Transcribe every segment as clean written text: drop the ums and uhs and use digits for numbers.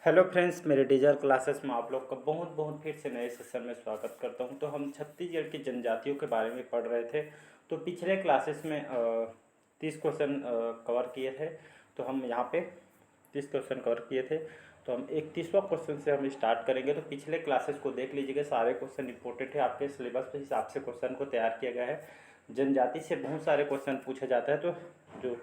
Hello friends, मेरे teacher classes में आप लोग का बहुत बहुत फिर से नए सेशन में स्वागत करता हूं। तो हम छत्तीसगढ़ की जनजातियों के बारे में पढ़ रहे थे। तो पिछले क्लासेस में 30 क्वेश्चन कवर किए थे। तो हम यहाँ पे 30 क्वेश्चन कवर किए थे। तो हम 31वां क्वेश्चन से हम स्टार्ट करेंगे। तो पिछले क्लासेस को देख लीजिएगा, सारे क्वेश्चन इंपॉर्टेंट है। आपके सिलेबस के हिसाब से क्वेश्चन को तैयार किया गया है। जनजाति से बहुत सारे क्वेश्चन पूछे जाता है। तो जो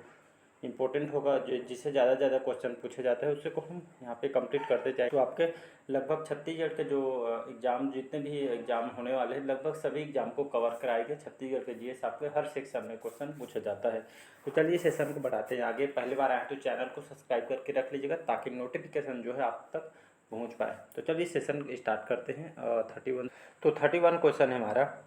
इम्पोर्टेंट होगा, जो जिससे ज़्यादा क्वेश्चन पूछे जाते हैं, उससे को हम यहाँ पे कंप्लीट करते जाए। तो आपके लगभग छत्तीसगढ़ के जो एग्ज़ाम, जितने भी एग्ज़ाम होने वाले हैं, लगभग सभी एग्ज़ाम को कवर कराएंगे। छत्तीसगढ़ के जीएस आपके हर सेक्शन में क्वेश्चन पूछा जाता है। तो चलिए सेशन को बढ़ाते हैं आगे। पहली बार आए तो चैनल को सब्सक्राइब करके रख लीजिएगा, ताकि नोटिफिकेशन जो है आप तक पहुँच पाए। तो चलिए सेशन स्टार्ट करते हैं। 31 तो 31 क्वेश्चन है हमारा।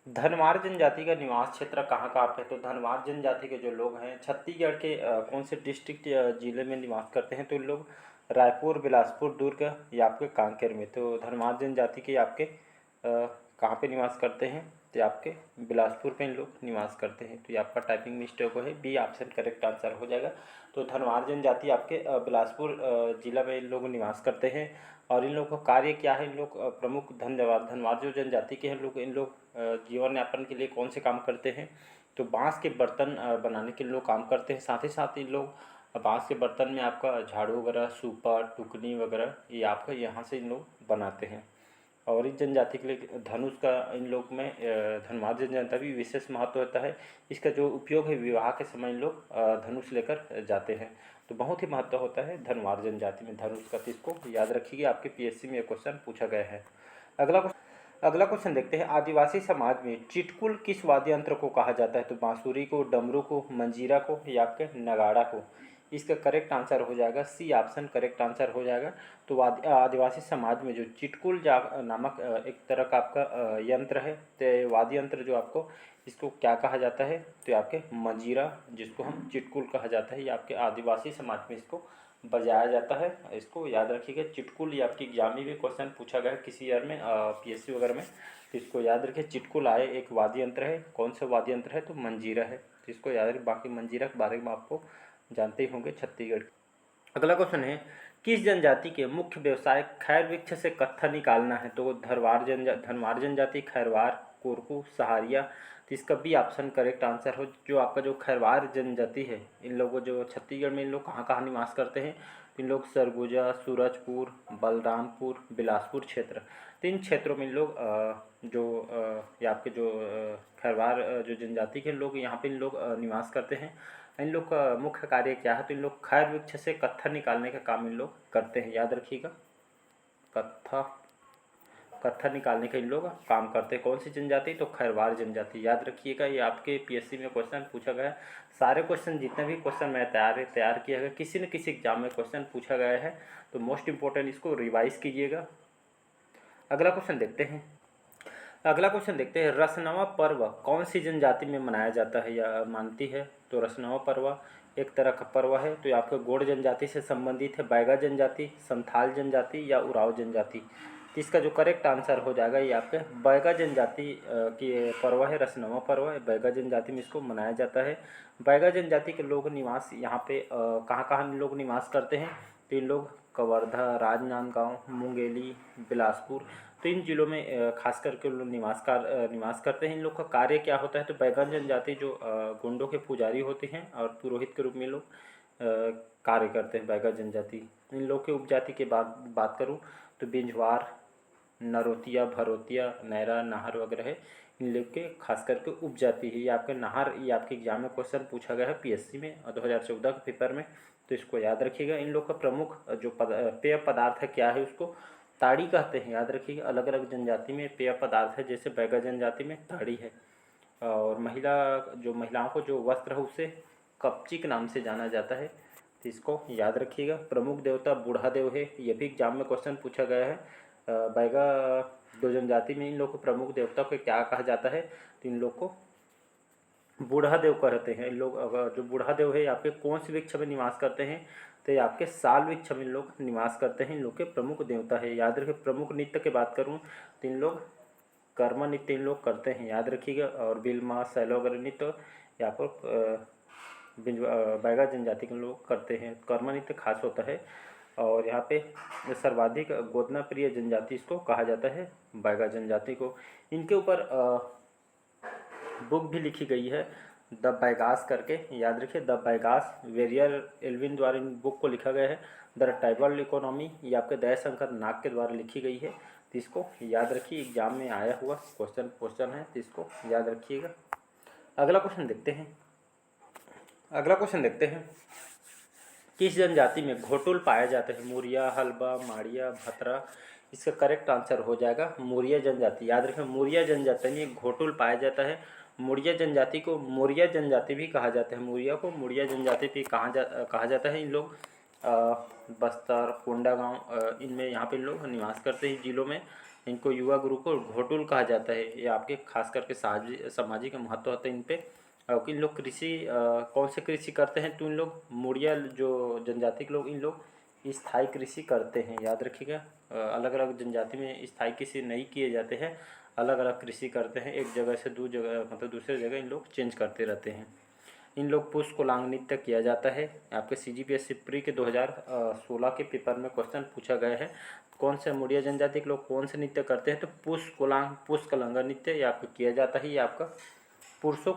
धनवार जनजाति का निवास क्षेत्र कहाँ पे है? तो धनवार जनजाति के जो लोग हैं छत्तीसगढ़ के कौन से डिस्ट्रिक्ट जिले में निवास करते हैं? तो इन लोग रायपुर, बिलासपुर, दुर्ग या आपके कांकेर में। तो धनवार जनजाति के आपके कहाँ पे निवास करते हैं? तो ये आपके बिलासपुर पे इन लोग निवास करते हैं। तो ये आपका टाइपिंग मिस्टेक है, बी ऑप्शन करेक्ट आंसर हो जाएगा। तो धनवार जनजाति आपके बिलासपुर जिला में इन लोग निवास करते हैं। और इन लोगों का कार्य क्या है? इन लोग प्रमुख धनवार जो जनजाति के हैं लोग, इन लोग जीवन यापन के लिए कौन से काम करते हैं? तो बांस के बर्तन बनाने के लोग काम करते हैं। साथ ही साथ इन लोग बांस के बर्तन में आपका झाड़ू वगैरह, सूपा, टुकनी वगैरह ये आपका यहाँ से इन लोग बनाते हैं। और इस जनजाति के लिए धनुष का इन लोग में धनवार जनजाति भी विशेष महत्व होता है। इसका जो उपयोग है, विवाह के समय इन लोग धनुष लेकर जाते हैं। तो बहुत ही महत्व होता है धनवार जनजाति में धनुष का। इसको याद रखिए, आपके पीएससी में ये क्वेश्चन पूछा गया है। अगला क्वेश्चन देखते हैं। आदिवासी समाज में चिटकुल किस वाद्य यंत्र को कहा जाता है? तो बांसुरी को, डमरू को, मंजीरा को या आपके नगाड़ा को? इसका करेक्ट आंसर हो जाएगा सी ऑप्शन करेक्ट आंसर हो जाएगा। तो आदिवासी समाज में जो चिटकुल नामक एक तरह का आपका यंत्र है, तो वाद्य यंत्र जो आपको इसको क्या कहा जाता है? तो आपके मंजीरा, जिसको हम चिटकुल कहा जाता है, ये आपके आदिवासी समाज में इसको बजाया जाता है। इसको याद रखिएगा। चिटकुल ये आपकी एग्जाम में भी क्वेश्चन पूछा गया है किसी ईयर में, पीएससी वगैरह में। तो इसको याद रखिए। चिटकुल आए एक वाद्य यंत्र है। कौन सा वाद्य यंत्र है? तो मंजीरा है। तो इसको याद रखिए। बाकी मंजीरा के बारे में आपको जानते ही होंगे छत्तीसगढ़। अगला क्वेश्चन है, किस जनजाति के मुख्य व्यवसाय खैर वृक्ष से कत्था निकालना है? तो धनवार जनजाति, खैरवार, कोरकू, सहारिया। तो इसका बी ऑप्शन करेक्ट आंसर हो। जो आपका जो खैरवार जनजाति है, इन लोगों जो छत्तीसगढ़ में इन लोग कहाँ कहाँ निवास करते हैं? इन लोग सरगुजा, सूरजपुर, बलरामपुर, बिलासपुर क्षेत्र। तो इन क्षेत्रों में इन लोग ये आपके जो खैरवार जो जनजाति के लोग यहाँ पे इन लोग निवास करते हैं। इन लोग का मुख्य कार्य क्या है? तो इन लोग खैर वृक्ष से कत्था निकालने का काम इन लोग करते हैं। याद रखिएगा, कत्था कत्था निकालने का इन लोग काम करते हैं। कौन सी जनजाति? तो खैरवार जनजाति। याद रखिएगा, ये आपके पीएससी में क्वेश्चन पूछा गया है। सारे क्वेश्चन, जितने भी क्वेश्चन मैं तैयार किया गया, किसी न किसी एग्जाम में क्वेश्चन पूछा गया है। तो मोस्ट इंपॉर्टेंट इसको रिवाइज कीजिएगा। अगला क्वेश्चन देखते हैं। रसनवा पर्व कौन सी जनजाति में मनाया जाता है या मानती है? तो रसनवा पर्व एक तरह का पर्व है। तो ये आपके गोंड जनजाति से संबंधित है। बैगा जनजाति, संथाल जनजाति या उराव जनजाति? तो इसका जो करेक्ट आंसर हो जाएगा, ये आपके बैगा जनजाति की पर्व है। रसनवा पर्व है, बैगा जनजाति में इसको मनाया जाता है। बैगा जनजाति के लोग निवास यहाँ पे कहाँ कहाँ लोग निवास करते हैं? तो इन लोग कवर्धा, राजनांदगांव, मुंगेली, बिलासपुर, तो इन जिलों में खास करके लोग निवास करते हैं। इन लोग का कार्य क्या होता है? तो बैगन जनजाति जो गुंडों के पुजारी होते हैं और पुरोहित के रूप में लोग कार्य करते हैं। बैगन जनजाति इन लोग के उपजाति के बात करूं तो बिंझवार, नरोतिया, भरोतिया, नैरा, नाहर वगैरह है। इन लोग के खास करके उपजाति है। ये आपके नाहर, ये आपके एग्जाम में क्वेश्चन पूछा गया है पीएससी में 2014 के पेपर में। तो इसको याद रखिएगा। इन लोग का प्रमुख जो पेय पदार्थ है क्या है? उसको ताड़ी कहते हैं। याद रखिएगा, अलग अलग जनजाति में पेय पदार्थ है। जैसे बैगा जनजाति में ताड़ी है। और महिलाओं को जो वस्त्र है उसे कपची के नाम से जाना जाता है। तो इसको याद रखिएगा। प्रमुख देवता बूढ़ा देव है। ये भी एग्जाम में क्वेश्चन पूछा गया है। बैगा जो जनजाति में इन लोग को प्रमुख देवता को क्या कहा जाता है? तो इन लोग को बूढ़ा देव कहते हैं। इन लोग जो बूढ़ा देव है आपके कौन से वृक्ष में निवास करते हैं? तो ये आपके साल वृक्ष में इन लोग निवास करते हैं। इन लोग के प्रमुख देवता है। याद रखिए। प्रमुख नृत्य की बात करूँ तो इन लोग कर्म नृत्य इन लोग करते हैं। याद रखिएगा। और बिलमा, सैलो वगैरह नृत्य यहाँ पर बैगा जनजाति के लोग करते हैं। कर्मा नृत्य खास होता है और यहाँ पे सर्वाधिक गोदना प्रिय जनजाति इसको कहा जाता है, बैगा जनजाति को। इनके ऊपर बुक भी लिखी गई है द बैगास करके, याद रखिए द बैगास, वेरियर एल्विन द्वारा इन बुक को लिखा गया है। द ट्राइबल इकोनॉमी ये आपके दयाशंकर नाग के द्वारा लिखी गई है, तो इसको याद रखिए, एग्जाम में आया हुआ क्वेश्चन है, तो इसको याद रखिएगा। अगला क्वेश्चन देखते हैं किस जनजाति में घोटुल पाया जाता है? मुरिया, हल्बा, माड़िया, भतरा। इसका करेक्ट आंसर हो जाएगा मुरिया जनजाति। याद रखें मुरिया जनजाति में घोटुल पाया जाता है। मुरिया जनजाति को मुरिया जनजाति भी कहा जाता है। मुरिया को मुरिया जनजाति भी कहा जाता है। इन लोग बस्तर, कोंडागांव इनमें यहाँ पे लोग निवास करते हैं जिलों में। इनको युवा गुरु को घोटुल कहा जाता है। ये आपके खास करके सामाजिक महत्व होता है इन पे। और इन लोग कृषि कौन से कृषि करते हैं? तो इन लोग मुड़िया जो जनजाति के लोग इन लोग स्थायी कृषि करते हैं, याद रखिएगा। अलग अलग जनजाति में स्थायी कृषि नहीं किए जाते हैं, अलग अलग कृषि करते हैं। एक जगह से दूसरे जगह इन लोग चेंज करते रहते हैं। इन लोग पुष्प कोलांग नृत्य किया जाता है। आपके CGPSC प्री के 2016 के पेपर में क्वेश्चन पूछा गया है, कौन से मुड़िया जनजाति के लोग कौन से नृत्य करते हैं? तो पुष्प कलांगा नृत्य ये आपको किया जाता है। ये आपका पुरुषों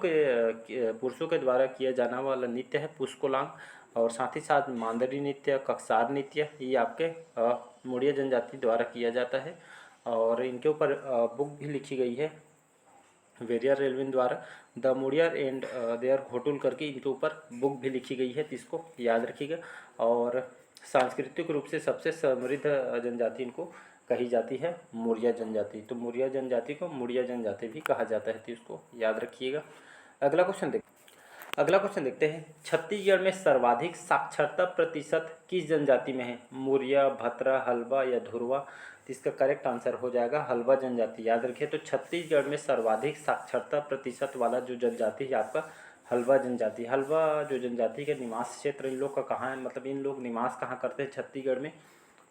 के द्वारा किया जाने वाला नृत्य है पुष्कोलांग। और साथ ही साथ मांदरी नृत्य, कक्सार नृत्य ये आपके मुड़िया जनजाति द्वारा किया जाता है। और इनके ऊपर बुक भी लिखी गई है वेरियर एल्विन द्वारा, द मुड़ियर एंड देयर घोटुल करके इनके ऊपर बुक भी लिखी गई है, तो इसको याद रखिएगा। और सांस्कृतिक रूप से सबसे समृद्ध जनजाति इनको कही जाती है मुड़िया जनजाति। तो मुड़िया जनजाति को मुड़िया जनजाति भी कहा जाता है, तो इसको याद रखिएगा। अगला क्वेश्चन देखते हैं छत्तीसगढ़ में सर्वाधिक साक्षरता प्रतिशत किस जनजाति में है? मुरिया, भतरा, हल्बा या धुरवा? तो इसका करेक्ट आंसर हो जाएगा हल्बा जनजाति। याद रखिए, तो छत्तीसगढ़ में सर्वाधिक साक्षरता प्रतिशत वाला जो जनजाति है आपका हल्बा जनजाति। हल्बा जो जनजाति का निवास क्षेत्र इन लोग का कहाँ है, मतलब इन लोग निवास कहाँ करते हैं छत्तीसगढ़ में?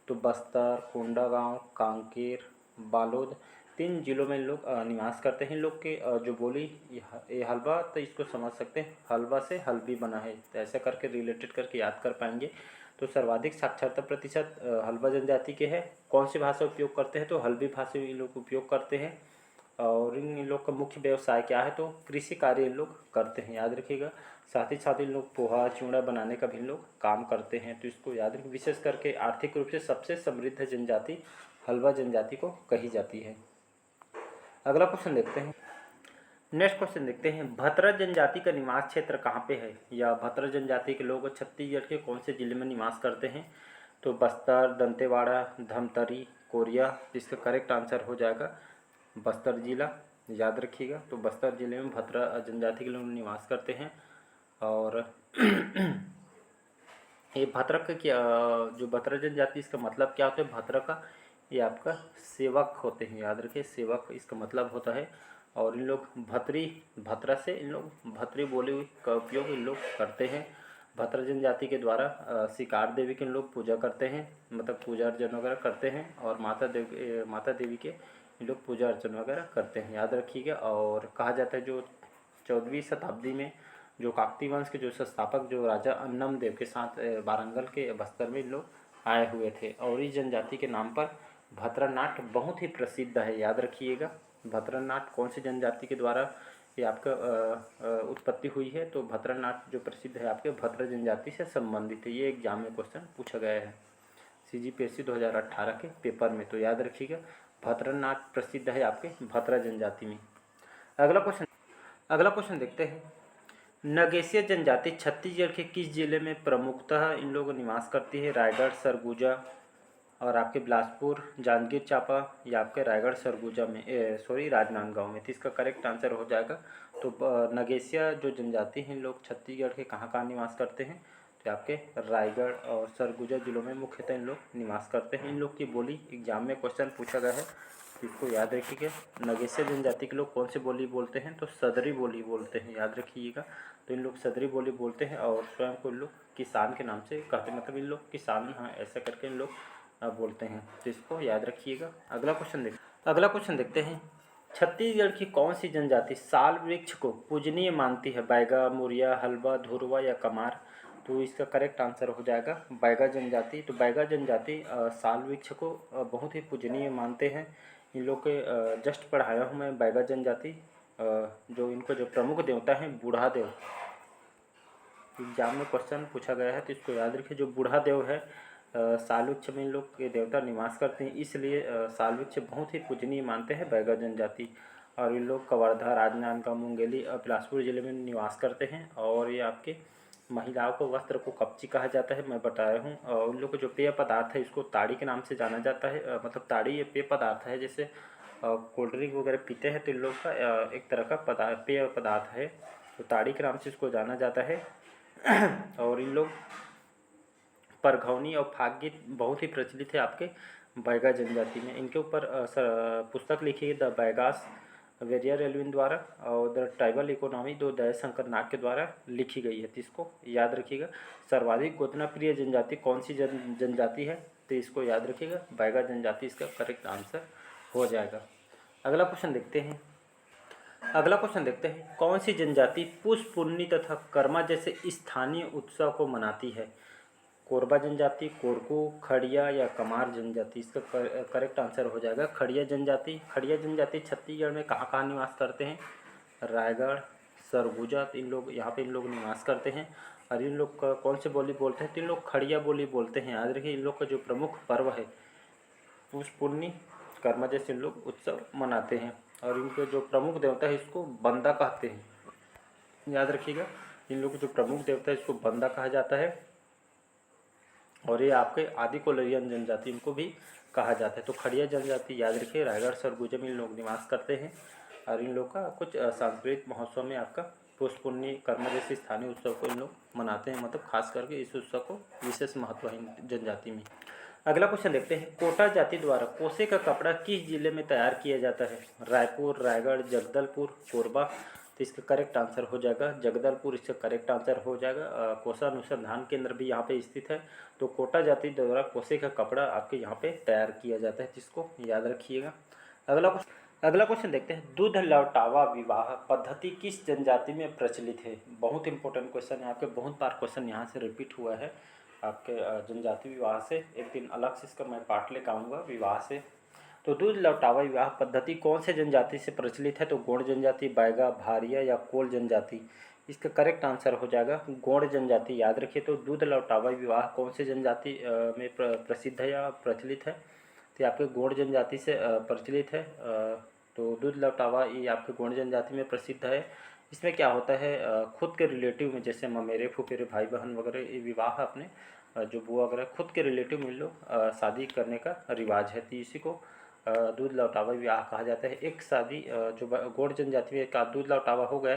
तो बस्तर, कोंडागांव, कांकेर, बालोद 3 जिलों में लोग निवास करते हैं। इन लोग के जो बोली ये हलवा, तो इसको समझ सकते हैं हलवा से हल्बी बना है, तो ऐसा करके रिलेटेड करके याद कर पाएंगे। तो सर्वाधिक साक्षरता प्रतिशत हल्बा जनजाति के है। कौन सी भाषा उपयोग करते हैं? तो हल्बी भाषा इन लोग उपयोग करते हैं। और इन लोग का मुख्य व्यवसाय क्या है? तो कृषि कार्य इन लोग करते हैं, याद रखिएगा। साथ ही साथ इन लोग पोहा, चिवड़ा बनाने का भी इन लोग काम करते हैं, तो इसको याद रखिए। विशेष करके आर्थिक रूप से सबसे समृद्ध जनजाति हल्बा जनजाति को कही जाती है। अगला क्वेश्चन देखते हैं। नेक्स्ट क्वेश्चन देखते हैं भतरा जनजाति का निवास क्षेत्र कहाँ पे है? या भतरा जनजाति के लोग छत्तीसगढ़ के कौन से जिले में निवास करते हैं? तो बस्तर, दंतेवाड़ा, धमतरी, कोरिया। इसका करेक्ट आंसर हो जाएगा बस्तर जिला, याद रखिएगा। तो बस्तर जिले में भतरा जनजाति के लोग निवास करते हैं। और ये भतरा का क्या, जो भतरा जनजाति इसका मतलब क्या होता है? भतरा का ये आपका सेवक होते हैं, याद रखिए, सेवक इसका मतलब होता है। और इन लोग भतरा से इन लोग भतरी बोली का उपयोग इन लोग करते हैं। भतरा जनजाति के द्वारा शिकार देवी के इन लोग पूजा करते हैं, मतलब पूजा अर्चन वगैरह करते हैं। और माता देवी के इन लोग पूजा अर्चन वगैरह करते हैं, याद रखिएगा। और कहा जाता है जो 14वीं शताब्दी में जो काकतीय वंश के जो संस्थापक जो राजा अन्नम देव के साथ वारंगल के बस्तर में इन लोग आए हुए थे। और इस जनजाति के नाम पर भतरा नाट्य बहुत ही प्रसिद्ध है, याद रखिएगा। भतरा नाट्य कौन सी जनजाति के द्वारा ये आपका उत्पत्ति हुई है? तो भतरा नाट्य जो प्रसिद्ध है आपके भतरा जनजाति से संबंधित है। ये एग्जाम में क्वेश्चन पूछा गया है CGPSC 2018 के पेपर में, तो याद रखिएगा भतरा नाट्य प्रसिद्ध है आपके भतरा जनजाति में। अगला क्वेश्चन देखते हैं नगेशिया जनजाति छत्तीसगढ़ के किस जिले में प्रमुखतः इन लोग निवास करती है? रायगढ़, सरगुजा और आपके बिलासपुर, जांजगीर चांपा या आपके रायगढ़ सरगुजा में राजनांदगांव में। तो इसका करेक्ट आंसर हो जाएगा। तो नगेशिया जो जनजाति हैं इन लोग छत्तीसगढ़ के कहाँ कहाँ निवास करते हैं? तो आपके रायगढ़ और सरगुजा जिलों में मुख्यतः इन लोग निवास करते हैं। इन लोग की बोली एग्जाम में क्वेश्चन पूछा गया है, तो इसको याद रखिएगा। नगेशिया जनजाति के लोग कौन सी बोली बोलते हैं? तो सदरी बोली बोलते हैं, याद रखिएगा। तो इन लोग सदरी बोली बोलते हैं और स्वयं को इन लोग किसान के नाम से कहते हैं, मतलब इन लोग किसान हाँ ऐसा करके इन लोग बोलते हैं, तो इसको याद रखिएगा। अगला क्वेश्चन देखते हैं छत्तीसगढ़ की कौन सी जनजाति साल वृक्ष को पूजनीय मानती है? बैगा, मुरिया, हलबा, धुरवा या कमार? तो इसका करेक्ट आंसर हो जाएगा बैगा जनजाति। तो बैगा जनजाति साल वृक्ष को बहुत ही पूजनीय मानते हैं। इन लोग के जस्ट पढ़ाया हूँ मैं बैगा जनजाति। जो इनको जो प्रमुख देवता हैं बूढ़ा देव, एग्जाम में क्वेश्चन पूछा गया है तो इसको याद रखिए। जो बूढ़ा देव है साल वृक्ष में इन लोग के देवता निवास करते हैं, इसलिए साल वृक्ष बहुत ही पूजनीय मानते हैं बैगा जनजाति। और इन लोग कवर्धा, राजनांदगांव, मुंगेली और बिलासपुर जिले में निवास करते हैं। और ये आपके महिलाओं को वस्त्र को कपची कहा जाता है, मैं बताया हूँ। और उन लोग को जो पेय पदार्थ है इसको ताड़ी के नाम से जाना जाता है। मतलब ताड़ी ये पेय पदार्थ है, जैसे कोल्ड ड्रिंक वगैरह पीते हैं तो इन लोग का एक तरह का पेय पदार्थ है, तो ताड़ी के नाम से इसको जाना जाता है। और इन लोग परघौनी और फाग गीत बहुत ही प्रचलित है आपके बैगा जनजाति में। इनके ऊपर पुस्तक लिखी है द बैगास वेरियर एल्विन द्वारा और द ट्राइबल इकोनॉमी दो दयाशंकर नाग के द्वारा लिखी गई है। तो इसको याद रखिएगा। सर्वाधिक गोतना प्रिय जनजाति कौन सी जनजाति है? तो इसको याद रखिएगा बैगा जनजाति इसका करेक्ट आंसर हो जाएगा। अगला क्वेश्चन देखते हैं कौन सी जनजाति पुष पुन्नी तथा कर्मा जैसे स्थानीय उत्सव को मनाती है? कोरबा जनजाति, कोरकू, खड़िया या कमार जनजाति? इसका करेक्ट आंसर हो जाएगा खड़िया जनजाति। खड़िया जनजाति छत्तीसगढ़ में कहाँ कहाँ निवास करते हैं? रायगढ़, सरगुजा, इन लोग यहाँ पे इन लोग निवास करते हैं। और इन लोग का कौन से बोली बोलते हैं? तो इन लोग खड़िया बोली बोलते हैं। याद रखिए इन लोग का जो प्रमुख पर्व है पुष पुन्नी कर्मा जैसे इन लोग उत्सव मनाते हैं। और इनके जो प्रमुख देवता है इसको बंदा कहते हैं। याद रखिएगा इन लोग जो प्रमुख देवता है इसको बंदा कहा जाता है। और ये आपके आदि कोलरियन जनजाति इनको भी कहा जाता है। तो खड़िया जनजाति याद रखिए रायगढ़, सरगुजा में इन लोग निवास करते हैं। और इन लोग का कुछ सांस्कृतिक महोत्सव में आपका पुष पुन्नी कर्म जैसे स्थानीय उत्सव को इन लोग मनाते हैं। मतलब खास करके इस उत्सव को विशेष महत्व है इन जनजाति में। अगला क्वेश्चन देखते हैं कोटा जाति द्वारा कोसे का कपड़ा किस जिले में तैयार किया जाता है? रायपुर, रायगढ़, जगदलपुर, कोरबा? तो इसका करेक्ट आंसर हो जाएगा जगदलपुर, इसका करेक्ट आंसर हो जाएगा। कोसा अनुसंधान केंद्र भी यहाँ पे स्थित है। तो कोटा जाति द्वारा कोसे का कपड़ा आपके यहाँ पे तैयार किया जाता है, जिसको याद रखिएगा। अगला क्वेश्चन देखते हैं दूध लौटावा विवाह पद्धति किस जनजाति में प्रचलित है? बहुत इंपॉर्टेंट क्वेश्चन है आपके, बहुत बार क्वेश्चन यहाँ से रिपीट हुआ है आपके जनजाति विवाह से। एक दिन अलग से इसका मैं पार्ट लेकर आऊँगा विवाह से। तो दूध लौटावा विवाह पद्धति कौन से जनजाति से प्रचलित है? तो गोंड जनजाति, बैगा, भारिया या कोल जनजाति? इसका करेक्ट आंसर हो जाएगा गोंड जनजाति। याद रखिए। तो दूध लौटावा विवाह कौन से जनजाति में प्रसिद्ध है या प्रचलित है? तो आपके गोंड जनजाति से प्रचलित है। तो दूध लौटावा ये आपके गोंड जनजाति में प्रसिद्ध है। इसमें क्या होता है खुद के रिलेटिव में, जैसे ममेरे, फुफेरे, भाई बहन वगैरह ये विवाह अपने जो बुआ वगैरह खुद के रिलेटिव में लोग शादी करने का रिवाज है। तो इसी को दूध लौटावा विवाह कहा जाता है। एक शादी जो गोंड जनजाति में एक दूध लौटावा हो गया,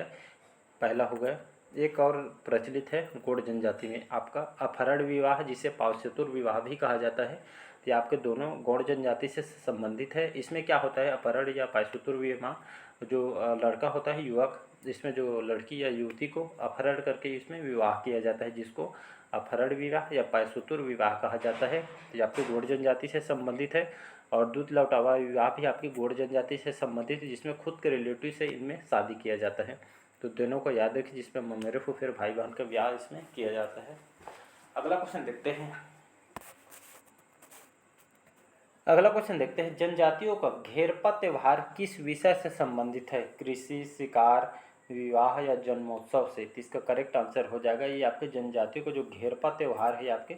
पहला हो गया। एक और प्रचलित है गोंड जनजाति में आपका अपहरण विवाह, जिसे पावसेतुर विवाह भी कहा जाता है। ये आपके दोनों गोंड जनजाति से संबंधित है। इसमें क्या होता है अपहरण या पायसुतुर विवाह, जो लड़का होता है युवक, इसमें जो लड़की या युवती को अपहरण करके इसमें विवाह किया जाता है, जिसको अपहरण विवाह या पायसुतुर विवाह कहा जाता है। ये आपके गोंड जनजाति से संबंधित है। और दूध लौटावा विवाह भी आपकी गोंड जनजाति से संबंधित है, जिसमें खुद के रिलेटिव से इनमें शादी किया जाता है। तो दोनों को याद रखिए, जिसमें ममेरे फुफेरे भाई बहन का विवाह इसमें किया जाता है। अगला क्वेश्चन देखते हैं जनजातियों का घेरपा त्यौहार किस विषय से संबंधित है? कृषि, शिकार, विवाह या जन्मोत्सव से? तो इसका करेक्ट आंसर हो जाएगा ये आपके जनजातियों को जो घेरपा त्यौहार है आपके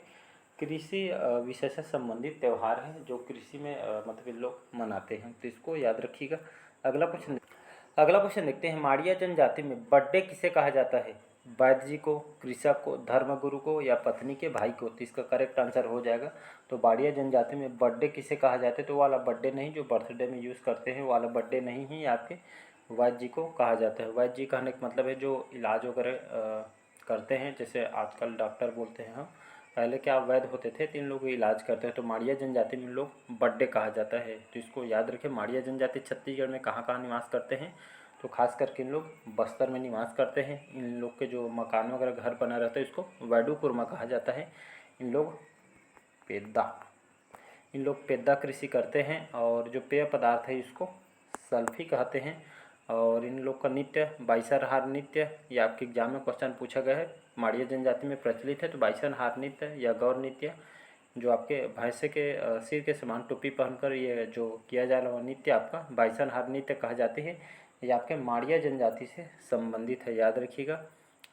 कृषि विषय से संबंधित त्यौहार है, जो कृषि में मतलब इन लोग मनाते हैं। तो इसको याद रखिएगा। अगला क्वेश्चन देखते हैं माड़िया जनजाति में बर्थडे किसे कहा जाता है? वैद्य जी को, कृषक को, धर्मगुरु को या पत्नी के भाई को? तो इसका करेक्ट आंसर हो जाएगा। तो बाड़िया जनजाति में बर्थडे किसे कहा जाता है? तो वाला बर्थडे नहीं जो बर्थडे में यूज़ करते हैं वाला बर्थडे नहीं ही आपके वैद्य जी को कहा जाता है। वैद्य जी कहने का मतलब है जो इलाज वगैरह करते हैं, जैसे आजकल डॉक्टर बोलते हैं हम, पहले क्या वैद्य होते थे तो इन लोग इलाज करते हैं। तो माड़िया जनजाति में लोग बर्थडे कहा जाता है। तो इसको याद रखें। माड़िया जनजाति छत्तीसगढ़ में कहाँ कहाँ निवास करते हैं? तो खास करके इन लोग बस्तर में निवास करते हैं। इन लोग के जो मकान वगैरह घर बना रहता है इसको वैडूपुरमा कहा जाता है। इन लोग पेद्दा कृषि करते हैं। और जो पेय पदार्थ है इसको सल्फी कहते हैं। और इन लोग का नृत्य बाइसन हार नृत्य, ये आपके एग्जाम में क्वेश्चन पूछा गया है, माड़िया जनजाति में प्रचलित है। तो बाइसन हार नृत्य या गौर नृत्य जो आपके भैंसे के सिर के समान टोपी पहनकर ये जो किया जा रहा नृत्य आपका बाइसन हार नृत्य कहा जाते हैं। ये आपके माड़िया जनजाति से संबंधित है, याद रखिएगा।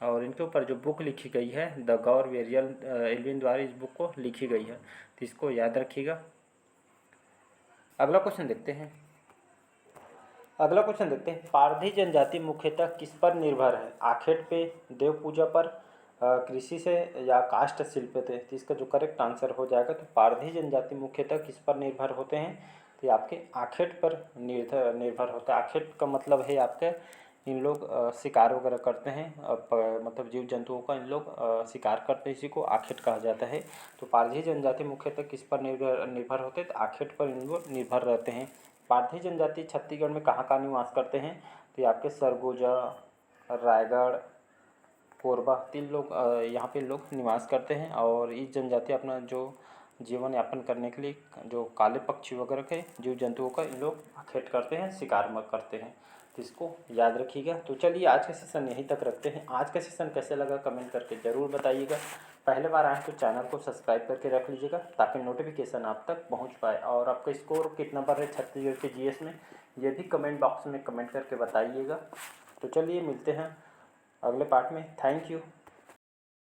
और इनके ऊपर जो बुक लिखी गई है द गौर वेरियल एल्विन द्वारा इस बुक को लिखी गई है, तो इसको याद रखिएगा। अगला क्वेश्चन देखते हैं। अगला क्वेश्चन देखते हैं, पारधी जनजाति मुख्यतः किस पर निर्भर है? आखेट पे, देव पूजा पर, कृषि से या काष्ठ शिल्प पे? तो इसका जो करेक्ट आंसर हो जाएगा, तो पारधी जनजाति मुख्यतः किस पर निर्भर होते हैं? तो ये आपके आखेट पर निर्भर होता है। आखेट का मतलब है आपके इन लोग शिकार वगैरह करते हैं, मतलब जीव जंतुओं का इन लोग शिकार करते हैं, इसी को आखेट कहा जाता है। तो पारधी जनजाति मुख्यतः किस पर निर्भर होते हैं? तो आखेट पर इन लोग निर्भर रहते हैं। पारधी जनजाति छत्तीसगढ़ में कहाँ निवास करते हैं? तो ये आपके सरगुजा, रायगढ़, कोरबा, तीन लोग यहाँ पे लोग निवास करते हैं। और इस जनजाति अपना जो जीवन यापन करने के लिए जो काले पक्षी वगैरह के जीव जंतुओं का इन लोग आखेट करते हैं, शिकार करते हैं, तो इसको याद रखिएगा। तो चलिए आज का सेशन यहीं तक रखते हैं। आज का सेशन कैसे लगा कमेंट करके ज़रूर बताइएगा। पहले बार आए तो चैनल को सब्सक्राइब करके रख लीजिएगा ताकि नोटिफिकेशन आप तक पहुंच पाए। और आपका स्कोर कितना नंबर है छत्तीसगढ़ के जीएस में, ये भी कमेंट बॉक्स में कमेंट करके बताइएगा। तो चलिए मिलते हैं अगले पार्ट में। Thank you.